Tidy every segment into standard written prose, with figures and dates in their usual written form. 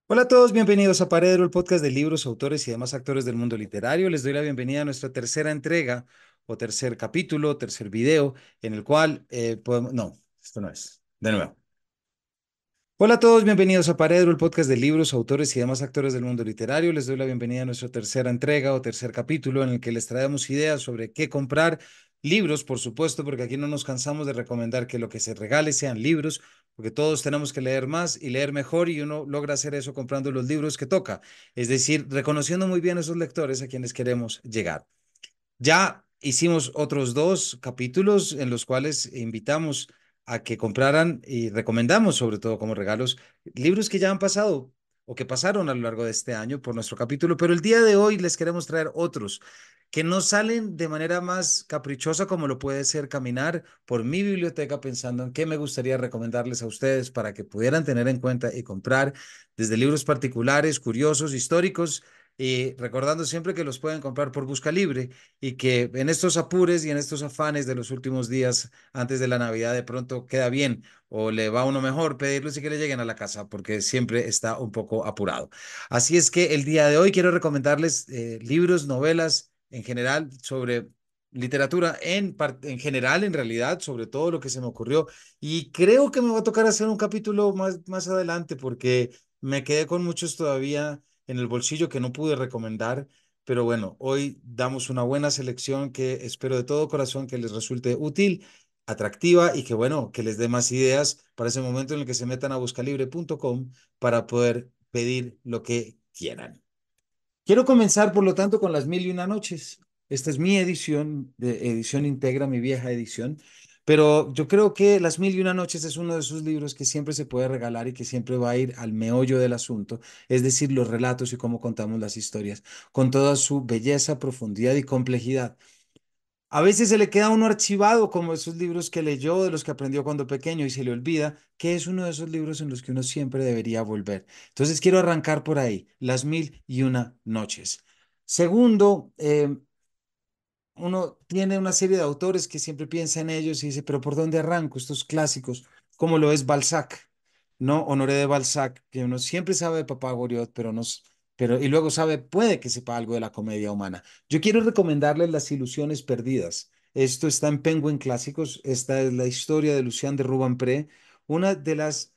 Hola a todos, bienvenidos a Paredro, el podcast de libros, autores y demás actores del mundo literario. Les doy la bienvenida a nuestra tercera entrega o tercer capítulo, tercer video, en el cual podemos... No, esto no es. De nuevo. Hola a todos, bienvenidos a Paredro, el podcast de libros, autores y demás actores del mundo literario. Les doy la bienvenida a nuestra tercera entrega o tercer capítulo en el que les traemos ideas sobre qué comprar. Libros, por supuesto, porque aquí no nos cansamos de recomendar que lo que se regale sean libros, porque todos tenemos que leer más y leer mejor y uno logra hacer eso comprando los libros que toca. Es decir, reconociendo muy bien a esos lectores a quienes queremos llegar. Ya hicimos otros dos capítulos en los cuales invitamos a que compraran y recomendamos, sobre todo como regalos, libros que ya han pasado o que pasaron a lo largo de este año por nuestro capítulo, pero el día de hoy les queremos traer otros que no salen de manera más caprichosa como lo puede ser caminar por mi biblioteca pensando en qué me gustaría recomendarles a ustedes para que pudieran tener en cuenta y comprar desde libros particulares, curiosos, históricos, y recordando siempre que los pueden comprar por Busca Libre y que en estos apures y en estos afanes de los últimos días antes de la Navidad de pronto queda bien o le va a uno mejor pedirles y que le lleguen a la casa porque siempre está un poco apurado. Así es que el día de hoy quiero recomendarles libros, novelas en general sobre literatura en general, en realidad, sobre todo lo que se me ocurrió. Y creo que me va a tocar hacer un capítulo más adelante porque me quedé con muchos todavía en el bolsillo que no pude recomendar, pero bueno, hoy damos una buena selección que espero de todo corazón que les resulte útil, atractiva y que bueno, que les dé más ideas para ese momento en el que se metan a buscalibre.com para poder pedir lo que quieran. Quiero comenzar, por lo tanto, con Las Mil y Una Noches. Esta es mi edición, de edición íntegra, mi vieja edición. Pero yo creo que Las Mil y Una Noches es uno de esos libros que siempre se puede regalar y que siempre va a ir al meollo del asunto, es decir, los relatos y cómo contamos las historias, con toda su belleza, profundidad y complejidad. A veces se le queda a uno archivado como esos libros que leyó, de los que aprendió cuando pequeño y se le olvida que es uno de esos libros en los que uno siempre debería volver. Entonces quiero arrancar por ahí, Las Mil y Una Noches. Segundo, uno tiene una serie de autores que siempre piensa en ellos y dice, pero ¿por dónde arranco estos clásicos? Como lo es Balzac, ¿no? Honoré de Balzac, que uno siempre sabe de Papá Goriot, pero no, pero, y luego sabe, puede que sepa algo de la comedia humana. Yo quiero recomendarles Las Ilusiones Perdidas. Esto está en Penguin Clásicos. Esta es la historia de Lucien de Rubempré, una de las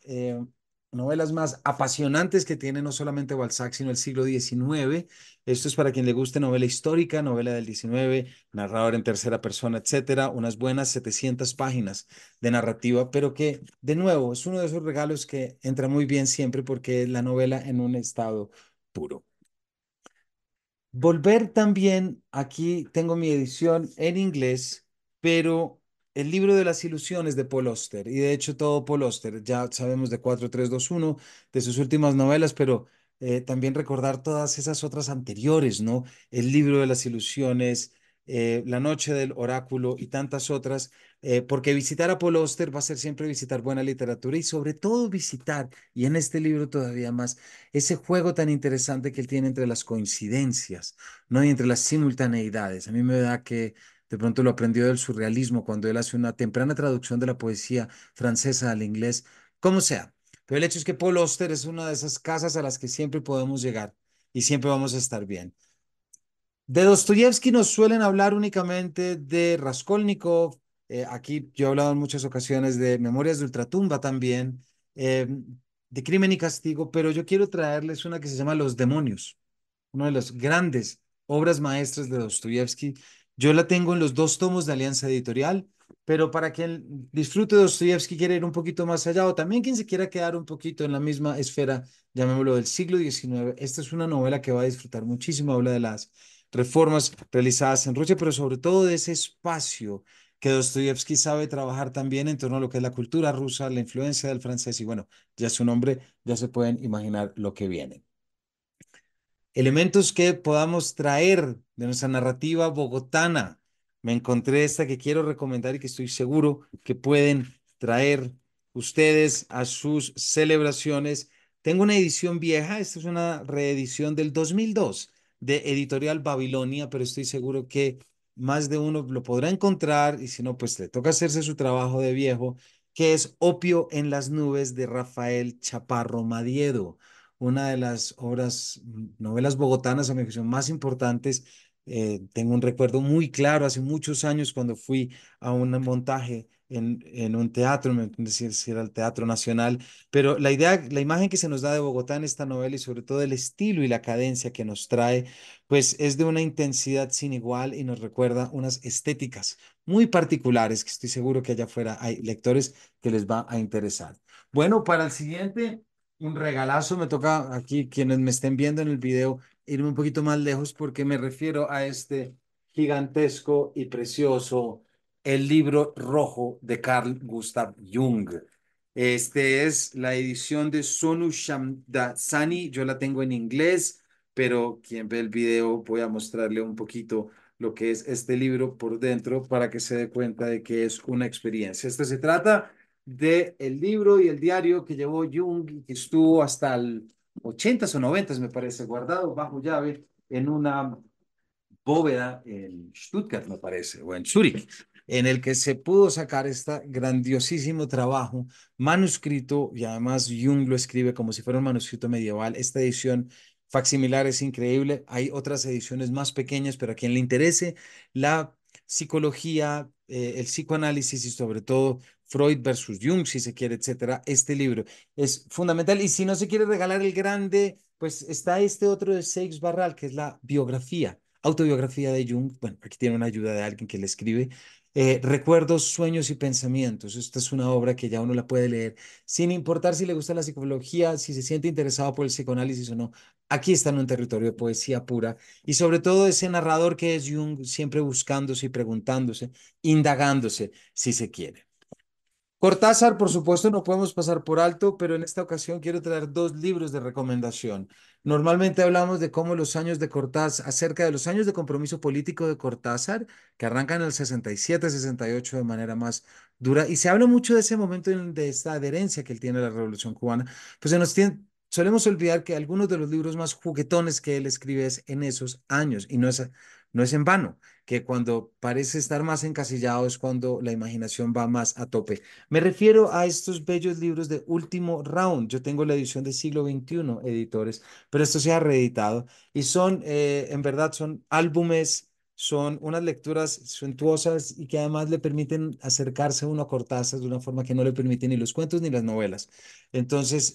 novelas más apasionantes que tiene no solamente Balzac, sino el siglo XIX. Esto es para quien le guste novela histórica, novela del XIX, narrador en tercera persona, etcétera, unas buenas 700 páginas de narrativa, pero que, de nuevo, es uno de esos regalos que entra muy bien siempre porque es la novela en un estado puro. Volver también, aquí tengo mi edición en inglés, pero el libro de las ilusiones de Paul Auster, y de hecho todo Paul Auster, ya sabemos de 4321 de sus últimas novelas, pero también recordar todas esas otras anteriores, ¿no? El libro de las ilusiones, La noche del oráculo y tantas otras, porque visitar a Paul Auster va a ser siempre visitar buena literatura y sobre todo visitar, y en este libro todavía más, ese juego tan interesante que él tiene entre las coincidencias, ¿no? Y entre las simultaneidades. A mí me da que de pronto lo aprendió del surrealismo cuando él hace una temprana traducción de la poesía francesa al inglés, como sea. Pero el hecho es que Paul Auster es una de esas casas a las que siempre podemos llegar y siempre vamos a estar bien. De Dostoyevsky nos suelen hablar únicamente de Raskolnikov. Aquí yo he hablado en muchas ocasiones de Memorias de Ultratumba también, de Crimen y Castigo, pero yo quiero traerles una que se llama Los Demonios, una de las grandes obras maestras de Dostoyevsky. Yo la tengo en los dos tomos de Alianza Editorial, pero para quien disfrute de Dostoyevsky, quiere ir un poquito más allá, o también quien se quiera quedar un poquito en la misma esfera, llamémoslo del siglo XIX, esta es una novela que va a disfrutar muchísimo. Habla de las reformas realizadas en Rusia, pero sobre todo de ese espacio que Dostoyevsky sabe trabajar también en torno a lo que es la cultura rusa, la influencia del francés, y bueno, ya su nombre, ya se pueden imaginar lo que viene. Elementos que podamos traer de nuestra narrativa bogotana. Me encontré esta que quiero recomendar y que estoy seguro que pueden traer ustedes a sus celebraciones. Tengo una edición vieja, esta es una reedición del 2002 de Editorial Babilonia, pero estoy seguro que más de uno lo podrá encontrar y si no, pues le toca hacerse su trabajo de viejo, que es Opio en las nubes de Rafael Chaparro Madiedo, una de las obras, novelas bogotanas, a mi juicio, más importantes. Tengo un recuerdo muy claro hace muchos años cuando fui a un montaje en un teatro, no sé si era el Teatro Nacional, pero la idea, la imagen que se nos da de Bogotá en esta novela y sobre todo el estilo y la cadencia que nos trae, pues es de una intensidad sin igual y nos recuerda unas estéticas muy particulares que estoy seguro que allá afuera hay lectores que les va a interesar. Bueno, para el siguiente, un regalazo. Me toca aquí, quienes me estén viendo en el video, irme un poquito más lejos porque me refiero a este gigantesco y precioso El libro rojo de Carl Gustav Jung. Este es la edición de Sonu Shamdasani. Yo la tengo en inglés, pero quien ve el video voy a mostrarle un poquito lo que es este libro por dentro para que se dé cuenta de que es una experiencia. Esto se trata de el libro y el diario que llevó Jung y que estuvo hasta el 80s o 90s, me parece, guardado bajo llave en una bóveda en Stuttgart, me parece, o en Zúrich, en el que se pudo sacar este grandiosísimo trabajo manuscrito, y además Jung lo escribe como si fuera un manuscrito medieval. Esta edición facsimilar es increíble. Hay otras ediciones más pequeñas, pero a quien le interese la psicología, el psicoanálisis y sobre todo Freud versus Jung, si se quiere, etcétera, este libro es fundamental. Y si no se quiere regalar el grande, pues está este otro de Seix Barral, que es la biografía, autobiografía de Jung. Bueno, aquí tiene una ayuda de alguien que le escribe. Recuerdos, sueños y pensamientos. Esta es una obra que ya uno la puede leer sin importar si le gusta la psicología, si se siente interesado por el psicoanálisis o no. Aquí está en un territorio de poesía pura y sobre todo ese narrador que es Jung, siempre buscándose y preguntándose, indagándose, si se quiere. Cortázar, por supuesto, no podemos pasar por alto, pero en esta ocasión quiero traer dos libros de recomendación. Normalmente hablamos de cómo los años de Cortázar, acerca de los años de compromiso político de Cortázar, que arrancan en el 67, 68 de manera más dura, y se habla mucho de ese momento de esta adherencia que él tiene a la Revolución Cubana. Pues solemos olvidar que algunos de los libros más juguetones que él escribe es en esos años, y no es en vano, que cuando parece estar más encasillado es cuando la imaginación va más a tope. Me refiero a estos bellos libros de Último Round. Yo tengo la edición de siglo XXI, editores, pero esto se ha reeditado y son, en verdad, son álbumes, son unas lecturas suntuosas y que además le permiten acercarse a uno a Cortázar de una forma que no le permiten ni los cuentos ni las novelas. Entonces,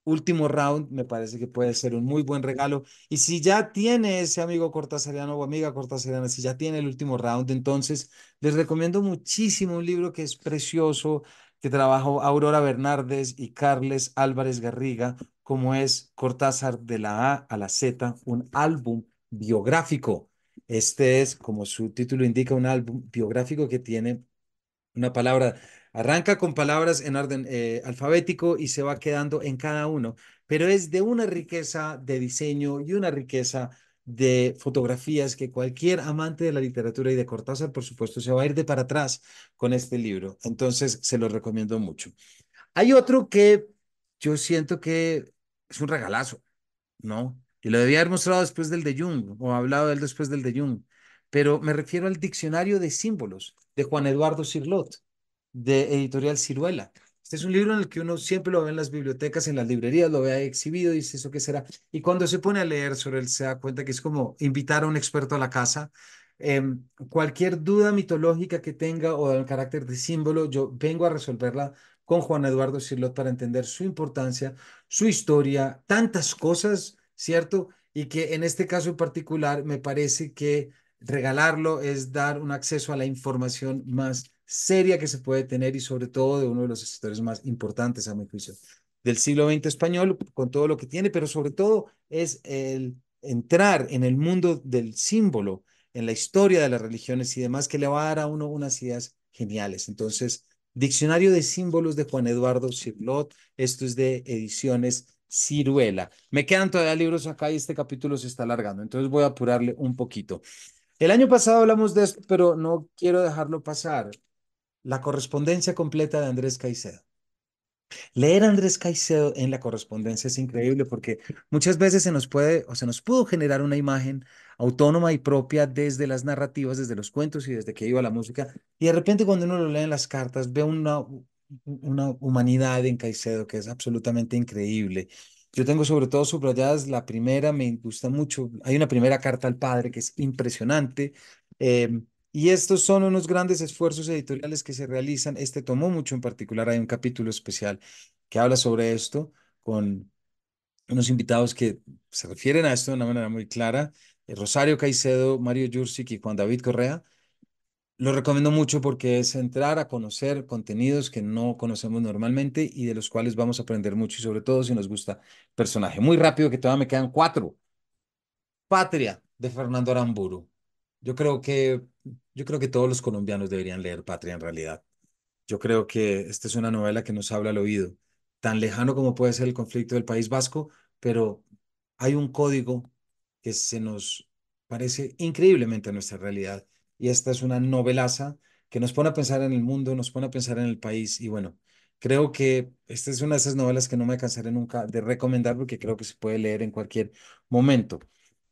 Último Round me parece que puede ser un muy buen regalo. Y si ya tiene ese amigo cortázariano o amiga cortázariana, si ya tiene el Último Round, entonces les recomiendo muchísimo un libro que es precioso, que trabajó Aurora Bernardes y Carles Álvarez Garriga, como es Cortázar de la A a la Z, un álbum biográfico. Este es, como su título indica, un álbum biográfico que tiene una palabra, arranca con palabras en orden alfabético y se va quedando en cada uno, pero es de una riqueza de diseño y una riqueza de fotografías que cualquier amante de la literatura y de Cortázar, por supuesto, se va a ir de para atrás con este libro. Entonces, se lo recomiendo mucho. Hay otro que yo siento que es un regalazo, ¿no? Y lo debía haber mostrado después del de Jung, o hablado de él después del de Jung, pero me refiero al Diccionario de Símbolos de Juan Eduardo Cirlot, de Editorial Ciruela. Este es un libro en el que uno siempre lo ve en las bibliotecas, en las librerías, lo ve ahí exhibido y dice, ¿eso qué será? Y cuando se pone a leer sobre él, se da cuenta que es como invitar a un experto a la casa. Cualquier duda mitológica que tenga o del carácter de símbolo, yo vengo a resolverla con Juan Eduardo Cirlot para entender su importancia, su historia, tantas cosas, ¿cierto? Y que en este caso en particular me parece que regalarlo es dar un acceso a la información más seria que se puede tener y sobre todo de uno de los escritores más importantes, a mi juicio, del siglo XX español, con todo lo que tiene, pero sobre todo es el entrar en el mundo del símbolo, en la historia de las religiones y demás, que le va a dar a uno unas ideas geniales. Entonces, Diccionario de Símbolos de Juan Eduardo Cirlot, esto es de ediciones Ciruela. Me quedan todavía libros acá y este capítulo se está alargando, entonces voy a apurarle un poquito. El año pasado hablamos de esto, pero no quiero dejarlo pasar. La correspondencia completa de Andrés Caicedo. Leer a Andrés Caicedo en la correspondencia es increíble porque muchas veces se nos puede o se nos pudo generar una imagen autónoma y propia desde las narrativas, desde los cuentos y desde que iba la música. Y de repente cuando uno lo lee en las cartas, ve una humanidad en Caicedo que es absolutamente increíble. Yo tengo sobre todo subrayadas la primera, me gusta mucho. Hay una primera carta al padre que es impresionante. eh, y estos son unos grandes esfuerzos editoriales que se realizan. Este tomó mucho en particular. Hay un capítulo especial que habla sobre esto con unos invitados que se refieren a esto de una manera muy clara. Rosario Caicedo, Mario Jursic y Juan David Correa. Lo recomiendo mucho porque es entrar a conocer contenidos que no conocemos normalmente y de los cuales vamos a aprender mucho y sobre todo si nos gusta el personaje. Muy rápido que todavía me quedan cuatro. Patria de Fernando Aramburu. Yo creo que, yo creo que todos los colombianos deberían leer Patria en realidad. Yo creo que esta es una novela que nos habla al oído, tan lejano como puede ser el conflicto del País Vasco, pero hay un código que se nos parece increíblemente a nuestra realidad. Y esta es una novelaza que nos pone a pensar en el mundo, nos pone a pensar en el país. Y bueno, creo que esta es una de esas novelas que no me cansaré nunca de recomendar porque creo que se puede leer en cualquier momento.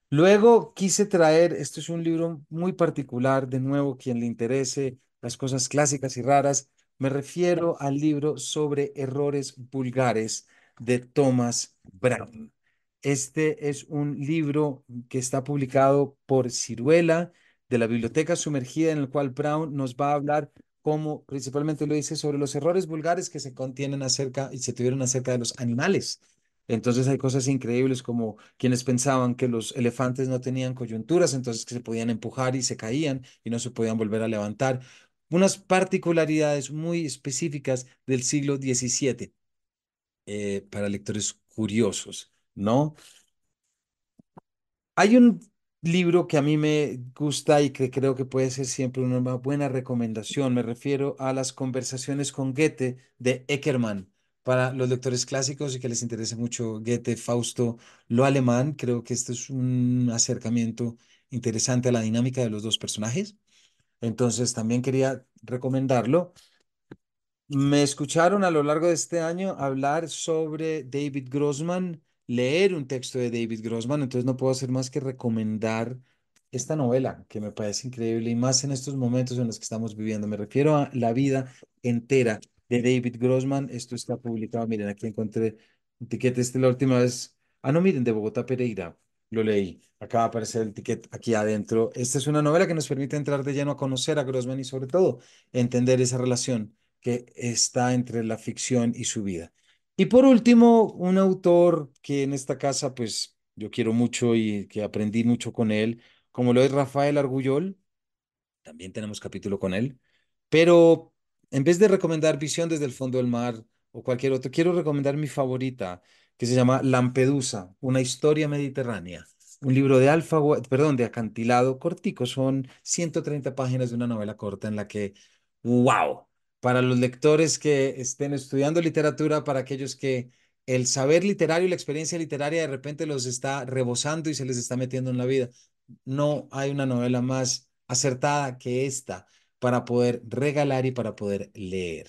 Luego quise traer, esto es un libro muy particular, de nuevo, quien le interese las cosas clásicas y raras, me refiero al libro sobre errores vulgares de Thomas Brown. Este es un libro que está publicado por Ciruela de la Biblioteca Sumergida, en el cual Brown nos va a hablar cómo, principalmente lo dice, sobre los errores vulgares que se contienen acerca y se tuvieron acerca de los animales. Entonces hay cosas increíbles como quienes pensaban que los elefantes no tenían coyunturas, entonces que se podían empujar y se caían y no se podían volver a levantar. Unas particularidades muy específicas del siglo XVII para lectores curiosos, ¿no? Hay un libro que a mí me gusta y que creo que puede ser siempre una buena recomendación. Me refiero a Las conversaciones con Goethe de Eckermann. Para los lectores clásicos y que les interese mucho Goethe, Fausto, lo alemán, creo que este es un acercamiento interesante a la dinámica de los dos personajes. Entonces, también quería recomendarlo. Me escucharon a lo largo de este año hablar sobre David Grossman, leer un texto de David Grossman, entonces no puedo hacer más que recomendar esta novela que me parece increíble y más en estos momentos en los que estamos viviendo. Me refiero a La vida entera de David Grossman. Esto está publicado, miren, aquí encontré un tiquete, este la última vez. Ah, no, miren, de Bogotá Pereira. Lo leí. Acaba de aparecer el ticket aquí adentro. Esta es una novela que nos permite entrar de lleno a conocer a Grossman y sobre todo entender esa relación que está entre la ficción y su vida. Y por último, un autor que en esta casa, pues yo quiero mucho y que aprendí mucho con él, como lo es Rafael Argullol, también tenemos capítulo con él, pero en vez de recomendar Visión desde el fondo del mar o cualquier otro, quiero recomendar mi favorita, que se llama Lampedusa, una historia mediterránea. Un libro de perdón, de acantilado cortico, son 130 páginas de una novela corta en la que, wow, para los lectores que estén estudiando literatura, para aquellos que el saber literario y la experiencia literaria de repente los está rebosando y se les está metiendo en la vida. No hay una novela más acertada que esta para poder regalar y para poder leer.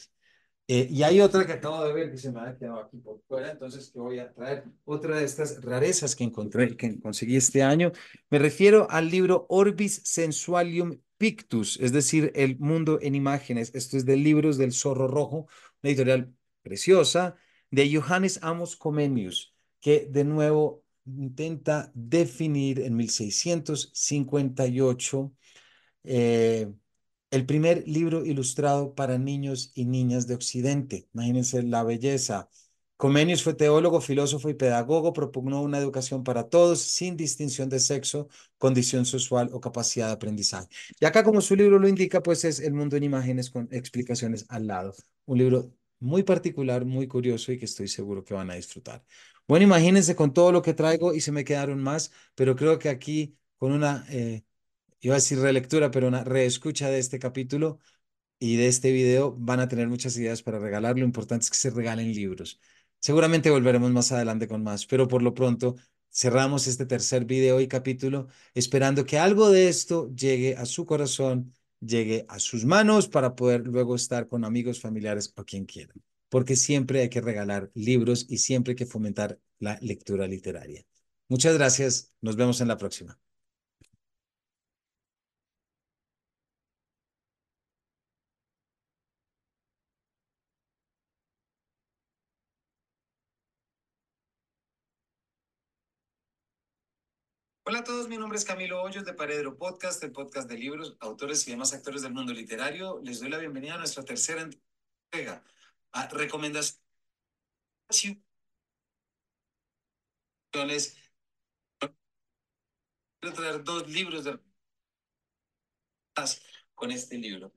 Y hay otra que acabo de ver que se me ha quedado aquí por fuera, entonces que voy a traer otra de estas rarezas que encontré, que conseguí este año. Me refiero al libro Orbis Sensualium Pictus, es decir, El mundo en imágenes. Esto es de Libros del Zorro Rojo, una editorial preciosa, de Johannes Amos Comenius, que de nuevo intenta definir en 1658 eh, el primer libro ilustrado para niños y niñas de Occidente. Imagínense la belleza. Comenius fue teólogo, filósofo y pedagogo, propugnó una educación para todos sin distinción de sexo, condición sexual o capacidad de aprendizaje. Y acá, como su libro lo indica, pues es El mundo en imágenes con explicaciones al lado. Un libro muy particular, muy curioso y que estoy seguro que van a disfrutar. Bueno, imagínense con todo lo que traigo y se me quedaron más, pero creo que aquí con una iba a decir relectura, pero una reescucha de este capítulo y de este video van a tener muchas ideas para regalar. Lo importante es que se regalen libros. Seguramente volveremos más adelante con más, pero por lo pronto cerramos este tercer video y capítulo esperando que algo de esto llegue a su corazón, llegue a sus manos para poder luego estar con amigos, familiares o quien quiera. Porque siempre hay que regalar libros y siempre hay que fomentar la lectura literaria. Muchas gracias. Nos vemos en la próxima. Hola a todos, mi nombre es Camilo Hoyos de Paredro Podcast, el podcast de libros, autores y demás actores del mundo literario. Les doy la bienvenida a nuestra tercera entrega. Recomendaciones. Quiero traer dos libros de con este libro.